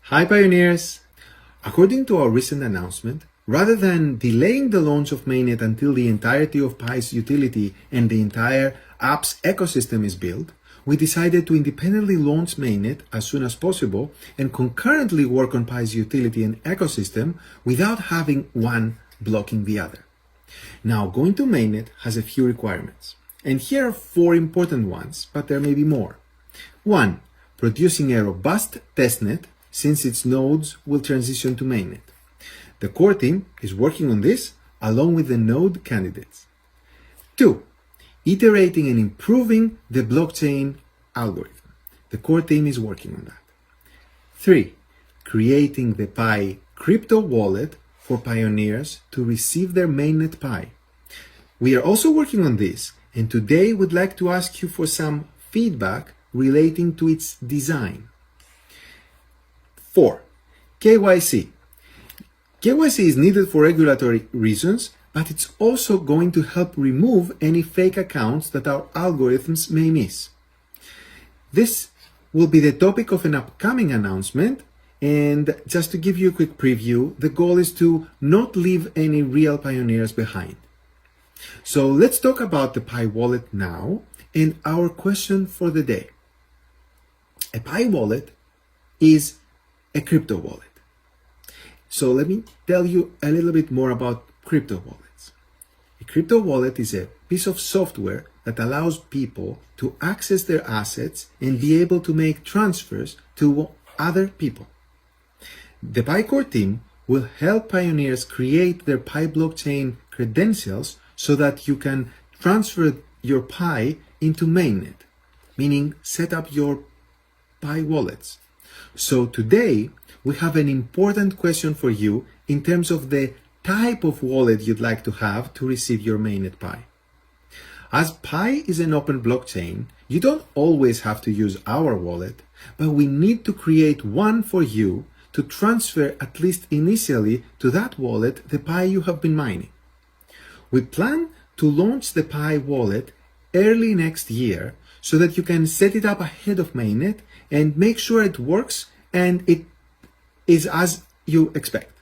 Hi Pioneers! According to our recent announcement, rather than delaying the launch of Mainnet until the entirety of Pi's utility and the entire app's ecosystem is built, we decided to independently launch Mainnet as soon as possible and concurrently work on Pi's utility and ecosystem without having one blocking the other. Now, going to Mainnet has a few requirements, and here are 4 important ones, but there may be more. 1. Producing a robust testnet since its nodes will transition to Mainnet. The core team is working on this along with the node candidates. 2. Iterating and improving the blockchain algorithm. The core team is working on that. 3. Creating the Pi crypto wallet for pioneers to receive their Mainnet Pi. We are also working on this, and today we'd like to ask you for some feedback relating to its design. 4. KYC. KYC is needed for regulatory reasons, but it's also going to help remove any fake accounts that our algorithms may miss. This will be the topic of an upcoming announcement, and just to give you a quick preview, the goal is to not leave any real pioneers behind. So let's talk about the Pi wallet now and our question for the day. A Pi wallet is a crypto wallet. So let me tell you a little bit more about crypto wallets. A crypto wallet is a piece of software that allows people to access their assets and be able to make transfers to other people. The Pi core team will help pioneers create their Pi blockchain credentials so that you can transfer your Pi into Mainnet, meaning set up your Pi wallets. So today we have an important question for you in terms of the type of wallet you'd like to have to receive your Mainnet Pi. As Pi is an open blockchain, you don't always have to use our wallet, but we need to create one for you to transfer at least initially to that wallet the Pi you have been mining. We plan to launch the Pi wallet early next year so that you can set it up ahead of Mainnet and make sure it works and it is as you expect.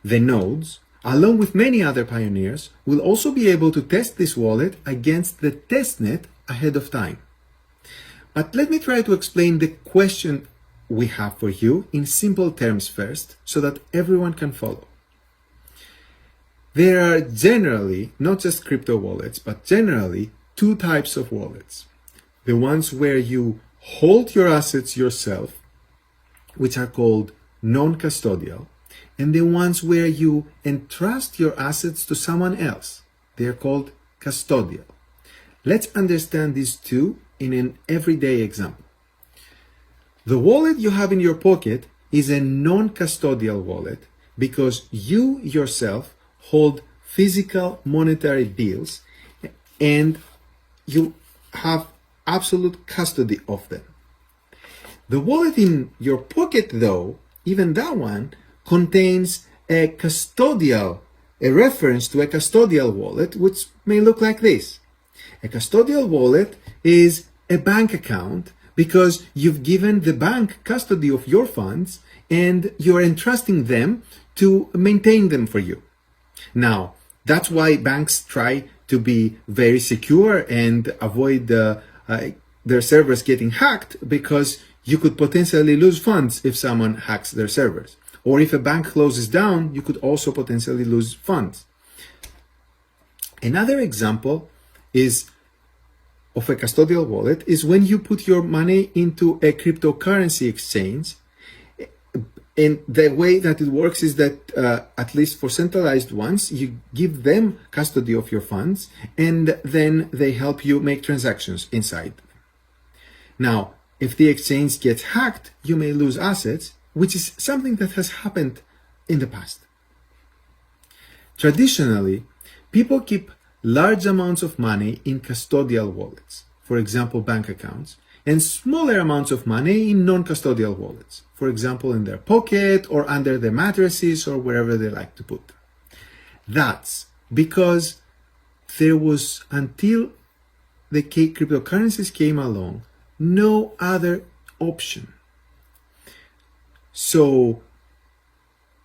The nodes, along with many other pioneers, will also be able to test this wallet against the testnet ahead of time. But let me try to explain the question we have for you in simple terms first so that everyone can follow. There are generally, not just crypto wallets, but generally 2 types of wallets. The ones where you hold your assets yourself, which are called non-custodial, and the ones where you entrust your assets to someone else. They are called custodial. Let's understand these 2 in an everyday example. The wallet you have in your pocket is a non-custodial wallet because you yourself hold physical monetary bills and you have absolute custody of them. The wallet in your pocket, though, even that one, contains a reference to a custodial wallet, which may look like this. A custodial wallet is a bank account because you've given the bank custody of your funds and you're entrusting them to maintain them for you. Now, that's why banks try to be very secure and avoid their servers getting hacked, because you could potentially lose funds if someone hacks their servers. Or if a bank closes down, you could also potentially lose funds. Another example of a custodial wallet is when you put your money into a cryptocurrency exchange. And the way that it works is that, at least for centralized ones, you give them custody of your funds and then they help you make transactions inside. Now, if the exchange gets hacked, you may lose assets, which is something that has happened in the past. Traditionally, people keep large amounts of money in custodial wallets, for example, bank accounts, and smaller amounts of money in non-custodial wallets, for example, in their pocket or under their mattresses or wherever they like to put them. That's because there was, until the cryptocurrencies came along, no other option. So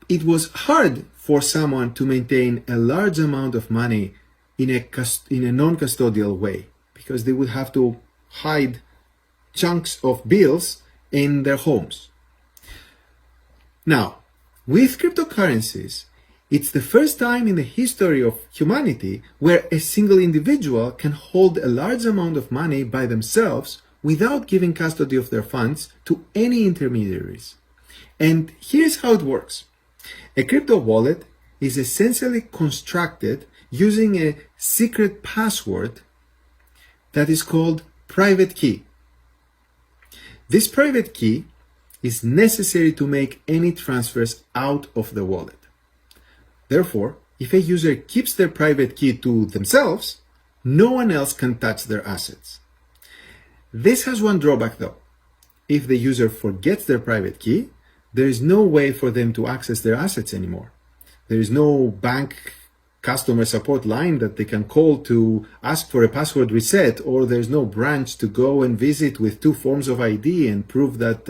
it was hard for someone to maintain a large amount of money in a non-custodial way, because they would have to hide chunks of bills in their homes. Now, with cryptocurrencies, it's the first time in the history of humanity where a single individual can hold a large amount of money by themselves without giving custody of their funds to any intermediaries. And here's how it works. A crypto wallet is essentially constructed using a secret password that is called private key. This private key is necessary to make any transfers out of the wallet. Therefore, if a user keeps their private key to themselves, no one else can touch their assets. This has one drawback though. If the user forgets their private key, there is no way for them to access their assets anymore. There is no bank customer support line that they can call to ask for a password reset, or there's no branch to go and visit with 2 forms of ID and prove that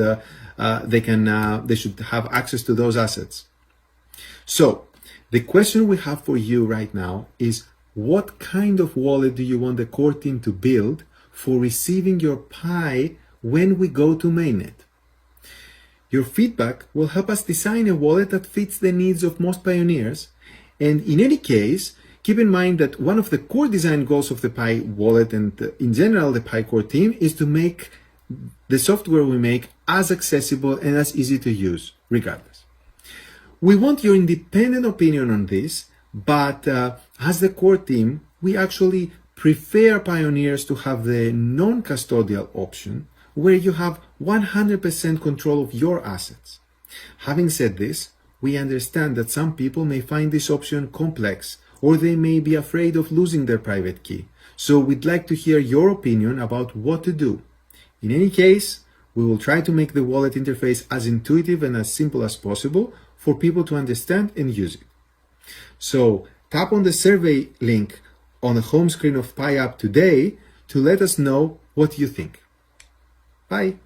they should have access to those assets. So the question we have for you right now is, what kind of wallet do you want the core team to build for receiving your Pi when we go to mainnet? Your feedback will help us design a wallet that fits the needs of most pioneers. And in any case, keep in mind that one of the core design goals of the Pi wallet and in general the Pi core team is to make the software we make as accessible and as easy to use, regardless. We want your independent opinion on this, but as the core team, we actually prefer pioneers to have the non-custodial option, where you have 100% control of your assets. Having said this, we understand that some people may find this option complex, or they may be afraid of losing their private key. So we'd like to hear your opinion about what to do. In any case, we will try to make the wallet interface as intuitive and as simple as possible for people to understand and use it. So tap on the survey link on the home screen of Pi app today to let us know what you think. Bye.